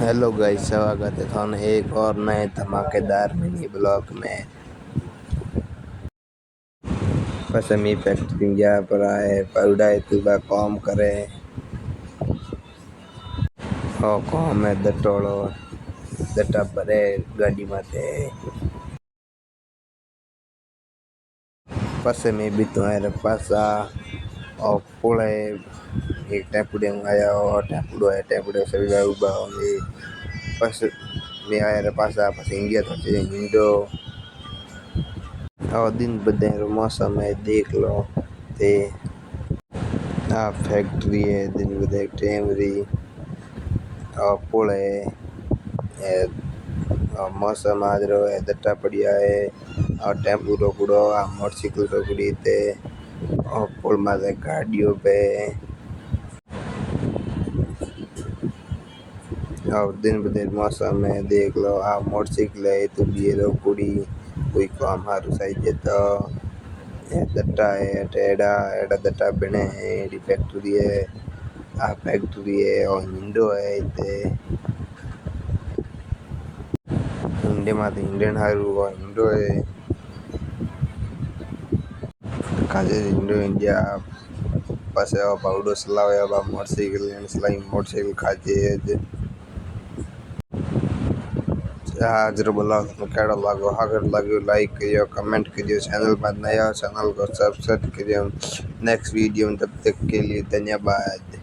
Hello guys, स्वागत है थाने एक और नए धमाकेदार मिनी ब्लॉग में। पसमी फैक्ट्री यहाँ पर आए पौडाए तुबा काम करे और काम है दटोड़ो दटा भरे गाड़ी माथे पसमी भी तुम्हारे पासा और पुले एक टेपुडे आया और टेपुडे सभी का उबा होंगे पस में आया रे पासा पस इंडिया तो हिंदो और दिन बदे मौसम है देख लो ते आ फैक्ट्री है दिन बदे टेमरी और पुल है और मौसम आज रो है दट्टा बढ़िया है और टेम्पू रोकड़ो आ मोटरसाइकिल रोकड़ी थे और पुल माथे गाड़ियों पे और दिन बदे मौसम में देख लो आ मोटरसाइकिल है तो ये रोकड़ी कोई काम हारू साइड देता दट्टा है टेड़ा एड़ा दट्टा बने है एडी फैक्ट्री है आ फैक्ट्री है और विंडो है इते इंडिया माथे इंडियन हारू और विंडो है काजे विंडो इंडिया पास पाउडो सलावे मोटरसाइकिल खाजे हाजिर बोला केड़ा लागो अगर लागो लाइक करियो कमेंट करियो चैनल पर नया चैनल को सब्सक्राइब करियो नेक्स्ट वीडियो में तब तक के लिए धन्यवाद।